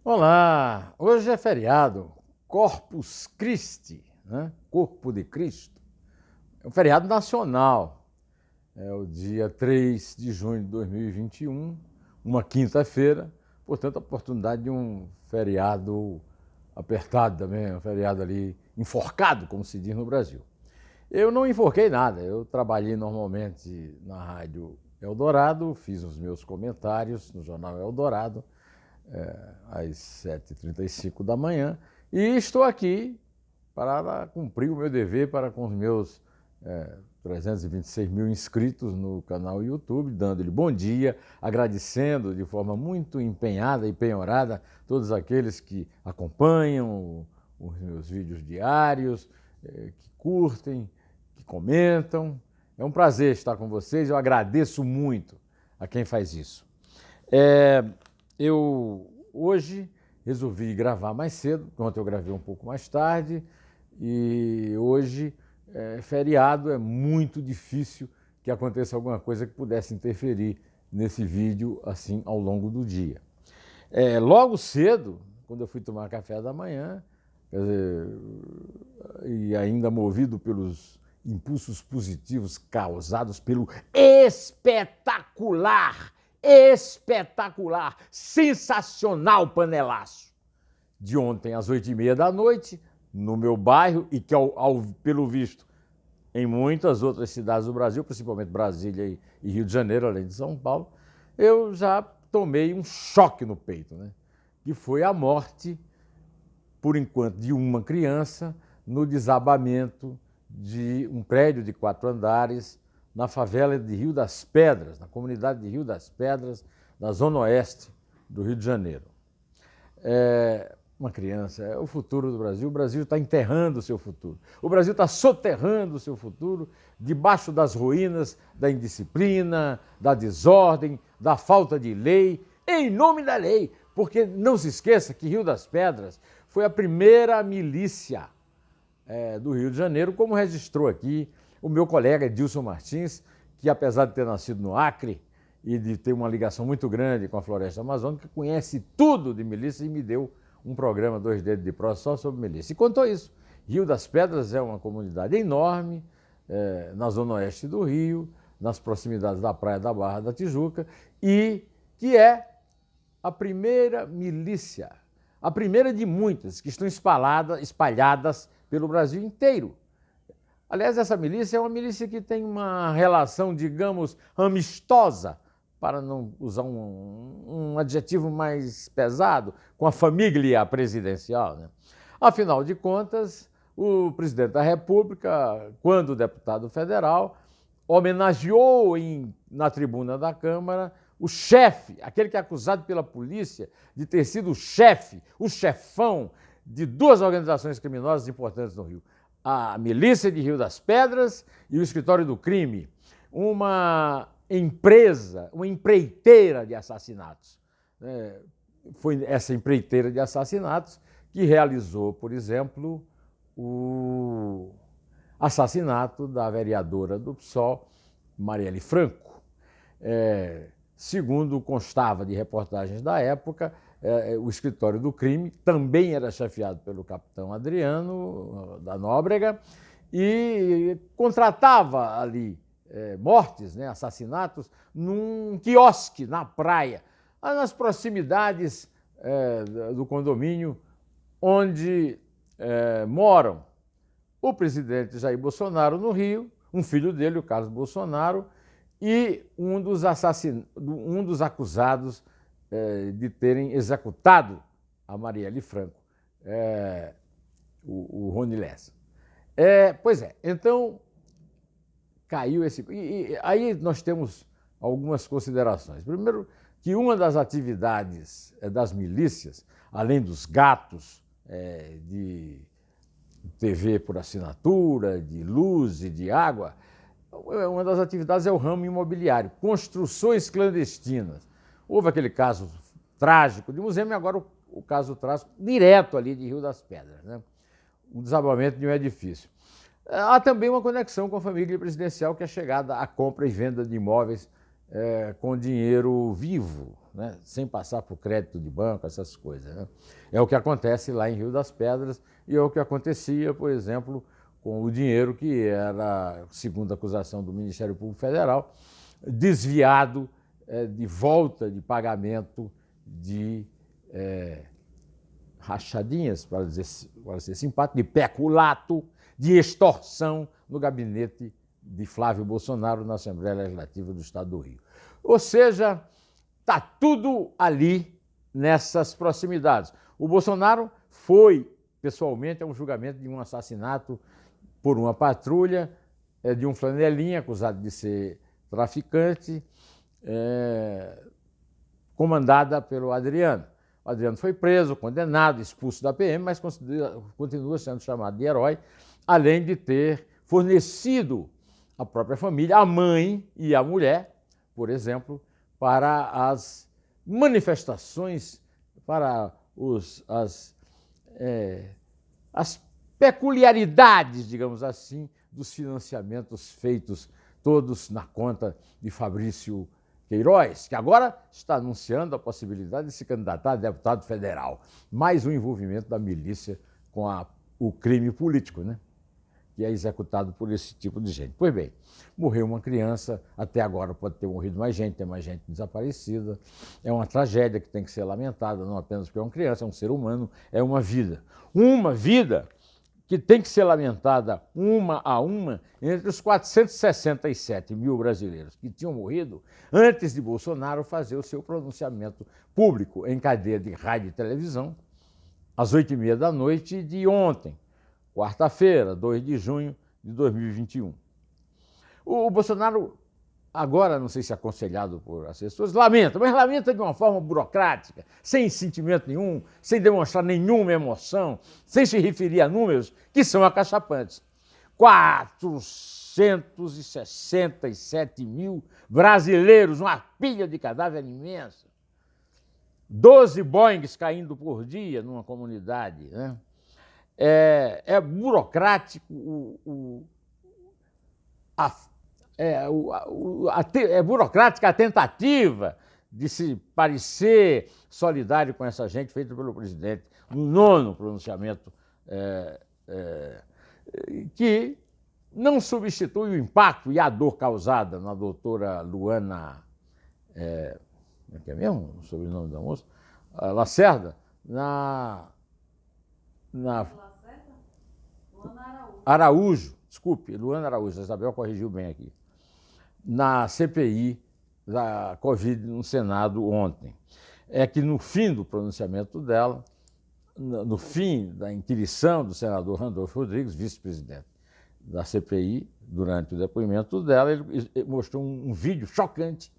Olá, hoje é feriado, Corpus Christi, né? Corpo de Cristo. É um feriado nacional, é o dia 3 de junho de 2021, uma quinta-feira, portanto a oportunidade de um feriado apertado também, um feriado ali enforcado, como se diz no Brasil. Eu não enforquei nada, eu trabalhei normalmente na Rádio Eldorado, fiz os meus comentários no Jornal Eldorado, às 7h35 da manhã, e estou aqui para cumprir o meu dever para com os meus 326 mil inscritos no canal YouTube, dando-lhe bom dia, agradecendo de forma muito empenhada e penhorada todos aqueles que acompanham os meus vídeos diários, que curtem, que comentam. É um prazer estar com vocês, eu agradeço muito a quem faz isso. Eu hoje resolvi gravar mais cedo, ontem eu gravei um pouco mais tarde, e hoje, feriado, é muito difícil que aconteça alguma coisa que pudesse interferir nesse vídeo assim ao longo do dia. Logo cedo, quando eu fui tomar café da manhã, quer dizer, e ainda movido pelos impulsos positivos causados pelo espetacular, sensacional panelaço de ontem às 8h30 da noite, no meu bairro, e que, pelo visto, em muitas outras cidades do Brasil, principalmente Brasília e Rio de Janeiro, além de São Paulo, eu já tomei um choque no peito, né? Que foi a morte, por enquanto, de uma criança no desabamento de um prédio de 4 andares na favela de Rio das Pedras, na comunidade de Rio das Pedras, na zona oeste do Rio de Janeiro. Uma criança é o futuro do Brasil. O Brasil está enterrando o seu futuro. O Brasil está soterrando o seu futuro debaixo das ruínas da indisciplina, da desordem, da falta de lei, em nome da lei. Porque não se esqueça que Rio das Pedras foi a primeira milícia do Rio de Janeiro, como registrou aqui o meu colega Edilson Martins, que apesar de ter nascido no Acre e de ter uma ligação muito grande com a floresta amazônica, conhece tudo de milícia e me deu um programa 2 Dedos de Prosa só sobre milícia. E contou isso. Rio das Pedras é uma comunidade enorme, na zona oeste do Rio, nas proximidades da praia da Barra da Tijuca, e que é a primeira milícia, a primeira de muitas que estão espalhadas pelo Brasil inteiro. Aliás, essa milícia é uma milícia que tem uma relação, digamos, amistosa, para não usar um adjetivo mais pesado, com a família presidencial, né? Afinal de contas, o presidente da República, quando deputado federal, homenageou na tribuna da Câmara o chefe, aquele que é acusado pela polícia de ter sido o chefão de 2 organizações criminosas importantes no Rio. A Milícia de Rio das Pedras e o Escritório do Crime, uma empresa, uma empreiteira de assassinatos. Foi essa empreiteira de assassinatos que realizou, por exemplo, o assassinato da vereadora do PSOL, Marielle Franco. Segundo constava de reportagens da época, o Escritório do Crime também era chefiado pelo capitão Adriano da Nóbrega e contratava ali mortes, né, assassinatos, num quiosque na praia, nas proximidades do condomínio onde moram o presidente Jair Bolsonaro no Rio, um filho dele, o Carlos Bolsonaro, e um dos acusados de terem executado a Marielle Franco, o Rony Lessa. Pois é, então caiu esse... E aí nós temos algumas considerações. Primeiro, que uma das atividades das milícias, além dos gatos de TV por assinatura, de luz e de água, uma das atividades é o ramo imobiliário, construções clandestinas. Houve aquele caso trágico de Museu e agora o caso trágico direto ali de Rio das Pedras, né? Um desabamento de um edifício. Há também uma conexão com a família presidencial, que é chegada à compra e venda de imóveis com dinheiro vivo, né? Sem passar por crédito de banco, essas coisas, né? É o que acontece lá em Rio das Pedras e é o que acontecia, por exemplo, com o dinheiro que era, segundo a acusação do Ministério Público Federal, desviado de volta de pagamento de rachadinhas, para ser simpático, de peculato, de extorsão no gabinete de Flávio Bolsonaro na Assembleia Legislativa do Estado do Rio. Ou seja, está tudo ali nessas proximidades. O Bolsonaro foi, pessoalmente, a um julgamento de um assassinato por uma patrulha de um flanelinha acusado de ser traficante, comandada pelo Adriano. O Adriano foi preso, condenado, expulso da PM, mas continua sendo chamado de herói, além de ter fornecido a própria família, a mãe e a mulher, por exemplo, para as manifestações, para as peculiaridades, digamos assim, dos financiamentos feitos todos na conta de Fabrício Queiroz, que agora está anunciando a possibilidade de se candidatar a deputado federal. Mais um envolvimento da milícia com o crime político, né? Que é executado por esse tipo de gente. Pois bem, morreu uma criança, até agora pode ter morrido mais gente, tem mais gente desaparecida. É uma tragédia que tem que ser lamentada, não apenas porque é uma criança, é um ser humano, é uma vida. Uma vida que tem que ser lamentada uma a uma entre os 467 mil brasileiros que tinham morrido antes de Bolsonaro fazer o seu pronunciamento público em cadeia de rádio e televisão, às 8h30 da noite de ontem, quarta-feira, 2 de junho de 2021. O Bolsonaro, agora, não sei se aconselhado por assessores, lamenta, mas lamenta de uma forma burocrática, sem sentimento nenhum, sem demonstrar nenhuma emoção, sem se referir a números que são acachapantes. 467 mil brasileiros, uma pilha de cadáver imensa. 12 Boeings caindo por dia numa comunidade, né? É burocrático é burocrática a tentativa de se parecer solidário com essa gente feita pelo presidente no 9º pronunciamento, que não substitui o impacto e a dor causada na doutora Luana, como é que é mesmo o sobrenome da moça? Lacerda, Luana Araújo, desculpe, Luana Araújo, a Isabel corrigiu bem aqui, na CPI da Covid no Senado ontem. É que no fim do pronunciamento dela, no fim da inquirição do senador Randolfo Rodrigues, vice-presidente da CPI, durante o depoimento dela, ele mostrou um vídeo chocante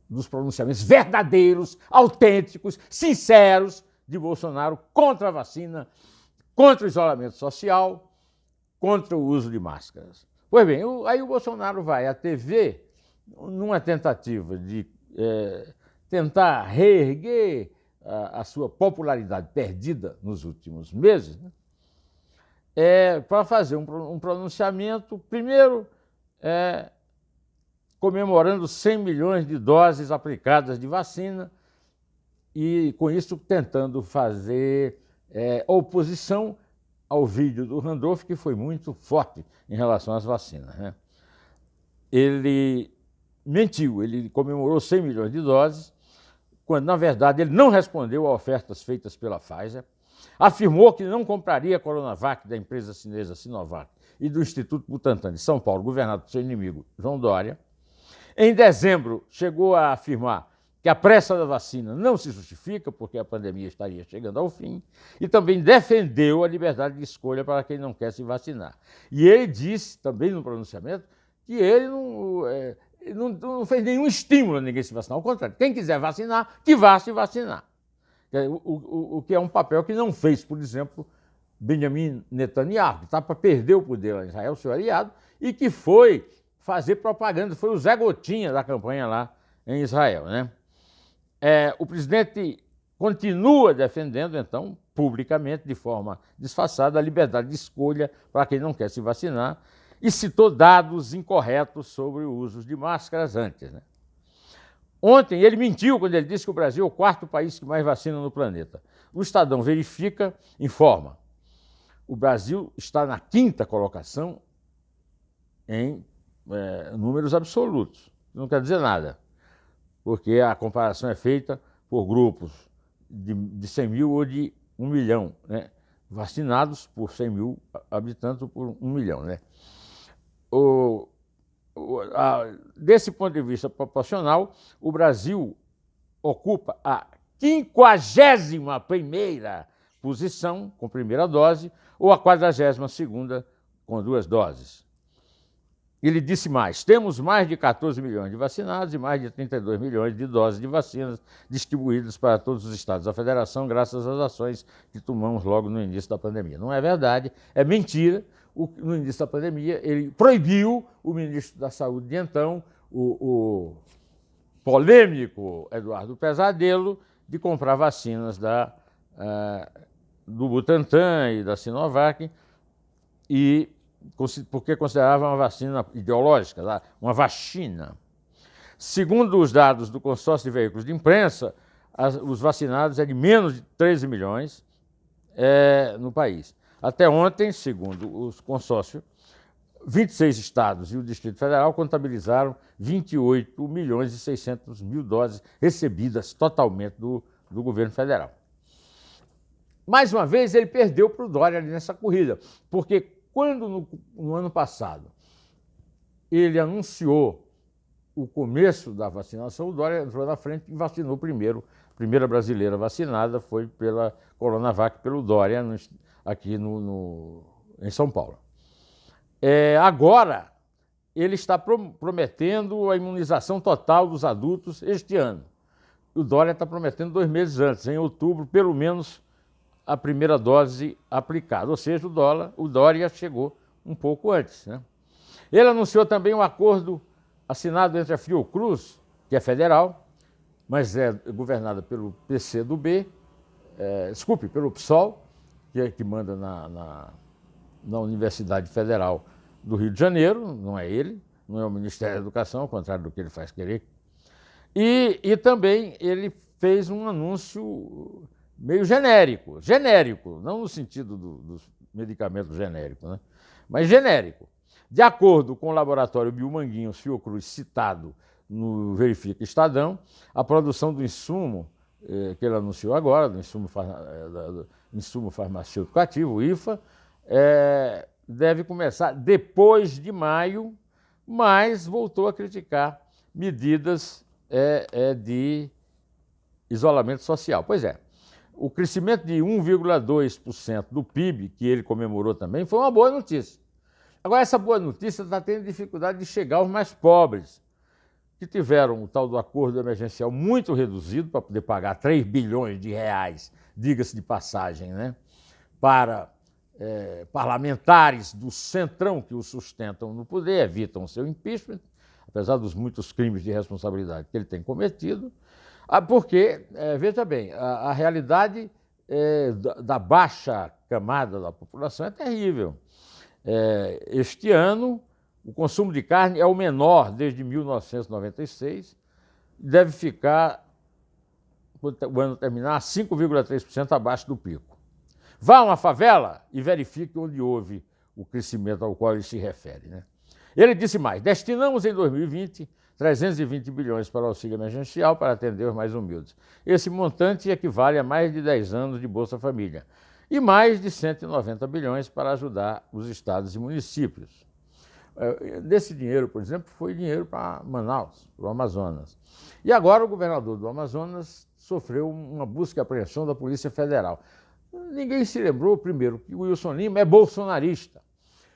dos pronunciamentos verdadeiros, autênticos, sinceros de Bolsonaro contra a vacina, contra o isolamento social, contra o uso de máscaras. Pois bem, aí o Bolsonaro vai à TV numa tentativa de tentar reerguer a sua popularidade perdida nos últimos meses, né? Para fazer um pronunciamento, primeiro, comemorando 100 milhões de doses aplicadas de vacina e, com isso, tentando fazer oposição ao vídeo do Randolph, que foi muito forte em relação às vacinas, né? Ele mentiu, ele comemorou 100 milhões de doses, quando, na verdade, ele não respondeu a ofertas feitas pela Pfizer, afirmou que não compraria a Coronavac da empresa chinesa Sinovac e do Instituto Butantan de São Paulo, governado por seu inimigo João Dória. Em dezembro, chegou a afirmar que a pressa da vacina não se justifica, porque a pandemia estaria chegando ao fim, e também defendeu a liberdade de escolha para quem não quer se vacinar. E ele disse, também no pronunciamento, que ele não fez nenhum estímulo a ninguém se vacinar. Ao contrário, quem quiser vacinar, que vá se vacinar. O que é um papel que não fez, por exemplo, Benjamin Netanyahu, que está para perder o poder lá em Israel, seu aliado, e que foi fazer propaganda, foi o Zé Gotinha da campanha lá em Israel, né? O presidente continua defendendo, então, publicamente, de forma disfarçada, a liberdade de escolha para quem não quer se vacinar, e citou dados incorretos sobre o uso de máscaras antes, né? Ontem ele mentiu quando ele disse que o Brasil é o quarto país que mais vacina no planeta. O Estadão verifica, informa. O Brasil está na quinta colocação em números absolutos. Não quer dizer nada, porque a comparação é feita por grupos de 100 mil ou de 1 milhão, né? Vacinados por 100 mil habitantes ou por 1 milhão. Né? Desse ponto de vista proporcional, o Brasil ocupa a 51ª posição com primeira dose ou a 42ª com 2 doses. Ele disse mais: temos mais de 14 milhões de vacinados e mais de 32 milhões de doses de vacinas distribuídas para todos os estados da federação, graças às ações que tomamos logo no início da pandemia. Não é verdade, é mentira. No início da pandemia, ele proibiu o ministro da Saúde de então, o polêmico Eduardo Pesadelo, de comprar vacinas do Butantan e da Sinovac, porque considerava uma vacina ideológica, uma vacina. Segundo os dados do consórcio de veículos de imprensa, os vacinados é de menos de 13 milhões no país. Até ontem, segundo o consórcio, 26 estados e o Distrito Federal contabilizaram 28 milhões e 600 mil doses recebidas totalmente do governo federal. Mais uma vez, ele perdeu para o Dória ali nessa corrida, porque quando no ano passado ele anunciou o começo da vacinação, o Dória entrou na frente e vacinou primeiro. A primeira brasileira vacinada foi pela Coronavac, pelo Dória, aqui em São Paulo. Agora, ele está prometendo a imunização total dos adultos este ano. O Dória está prometendo 2 meses antes, em outubro, pelo menos a primeira dose aplicada. Ou seja, o Dória chegou um pouco antes. Né? Ele anunciou também um acordo assinado entre a Fiocruz, que é federal, mas é governada pelo PCdoB, pelo PSOL, que manda na Universidade Federal do Rio de Janeiro, não é ele, não é o Ministério da Educação, ao contrário do que ele faz querer. E também ele fez um anúncio meio genérico, não no sentido dos medicamentos genéricos, né? Mas genérico. De acordo com o laboratório Biomanguinhos Fiocruz citado no Verifica Estadão, a produção do insumo que ele anunciou agora, do insumo farmacêutico ativo, o IFA, deve começar depois de maio, mas voltou a criticar medidas de isolamento social. Pois é, o crescimento de 1,2% do PIB, que ele comemorou também, foi uma boa notícia. Agora, essa boa notícia está tendo dificuldade de chegar aos mais pobres, que tiveram o tal do acordo emergencial muito reduzido para poder pagar 3 bilhões de reais, diga-se de passagem, né, para parlamentares do centrão que o sustentam no poder, evitam seu impeachment, apesar dos muitos crimes de responsabilidade que ele tem cometido, porque, veja bem, a realidade da baixa camada da população é terrível. Este ano, o consumo de carne é o menor desde 1996, deve ficar, quando o ano terminar, 5,3% abaixo do pico. Vá a uma favela e verifique onde houve o crescimento ao qual ele se refere. Né? Ele disse mais: destinamos em 2020 320 bilhões para o auxílio emergencial para atender os mais humildes. Esse montante equivale a mais de 10 anos de Bolsa Família e mais de 190 bilhões para ajudar os estados e municípios. Desse dinheiro, por exemplo, foi dinheiro para Manaus, para o Amazonas. E agora o governador do Amazonas sofreu uma busca e apreensão da Polícia Federal. Ninguém se lembrou, primeiro, que o Wilson Lima é bolsonarista.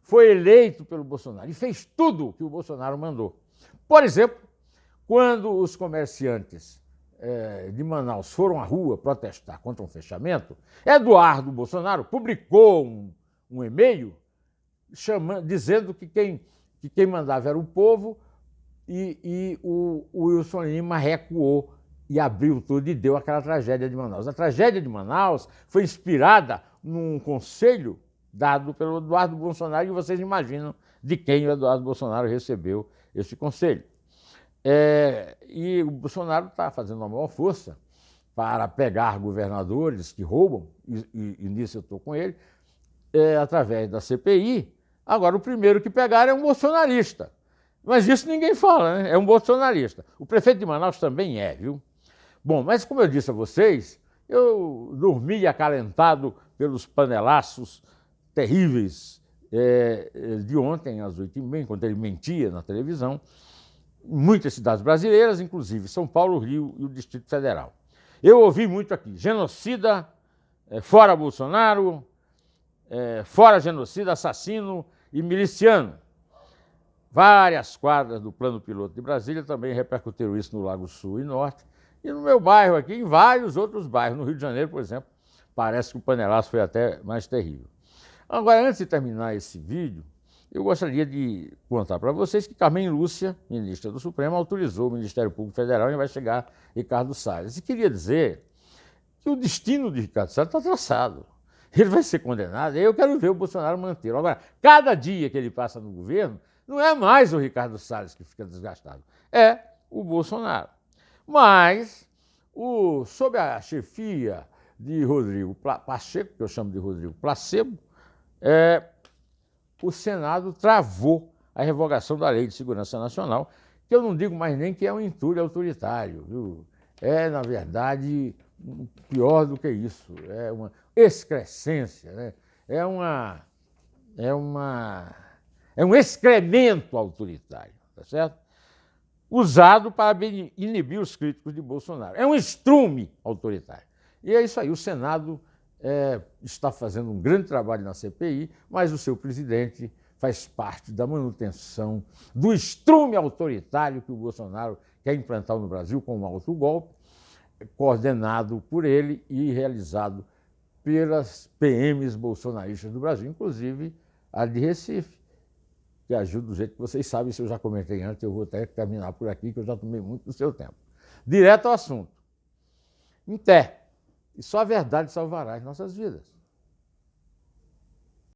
Foi eleito pelo Bolsonaro e fez tudo o que o Bolsonaro mandou. Por exemplo, quando os comerciantes de Manaus foram à rua protestar contra um fechamento, Eduardo Bolsonaro publicou um e-mail dizendo que quem mandava era o povo e o Wilson Lima recuou e abriu tudo e deu aquela tragédia de Manaus. A tragédia de Manaus foi inspirada num conselho dado pelo Eduardo Bolsonaro, e vocês imaginam de quem o Eduardo Bolsonaro recebeu esse conselho. E o Bolsonaro está fazendo uma maior força para pegar governadores que roubam, e nisso eu estou com ele, através da CPI. Agora, o primeiro que pegaram é um bolsonarista. Mas isso ninguém fala, né? É um bolsonarista. O prefeito de Manaus também é, viu? Bom, mas como eu disse a vocês, eu dormi acalentado pelos panelaços terríveis de ontem, às 8h30, enquanto ele mentia na televisão, em muitas cidades brasileiras, inclusive São Paulo, Rio e o Distrito Federal. Eu ouvi muito aqui, genocida, fora Bolsonaro, fora genocida, assassino e miliciano. Várias quadras do Plano Piloto de Brasília também repercutiram isso no Lago Sul e Norte. E no meu bairro aqui, em vários outros bairros. No Rio de Janeiro, por exemplo, parece que o panelaço foi até mais terrível. Agora, antes de terminar esse vídeo, eu gostaria de contar para vocês que Carmen Lúcia, ministra do Supremo, autorizou o Ministério Público Federal e vai chegar Ricardo Salles. E queria dizer que o destino de Ricardo Salles está traçado. Ele vai ser condenado, e eu quero ver o Bolsonaro mantê-lo. Agora, cada dia que ele passa no governo, não é mais o Ricardo Salles que fica desgastado, é o Bolsonaro. Mas, sob a chefia de Rodrigo Pacheco, que eu chamo de Rodrigo Placebo, o Senado travou a revogação da Lei de Segurança Nacional, que eu não digo mais nem que é um entulho autoritário, viu? Na verdade, pior do que isso, é uma excrescência, né? É um excremento autoritário, tá certo? Usado para inibir os críticos de Bolsonaro. É um estrume autoritário. E é isso aí, o Senado está fazendo um grande trabalho na CPI, mas o seu presidente faz parte da manutenção do estrume autoritário que o Bolsonaro quer implantar no Brasil com um alto golpe, coordenado por ele e realizado pelas PMs bolsonaristas do Brasil, inclusive a de Recife, que ajuda do jeito que vocês sabem, se eu já comentei antes, eu vou até terminar por aqui, que eu já tomei muito do seu tempo. Direto ao assunto. Em pé. E só a verdade salvará as nossas vidas.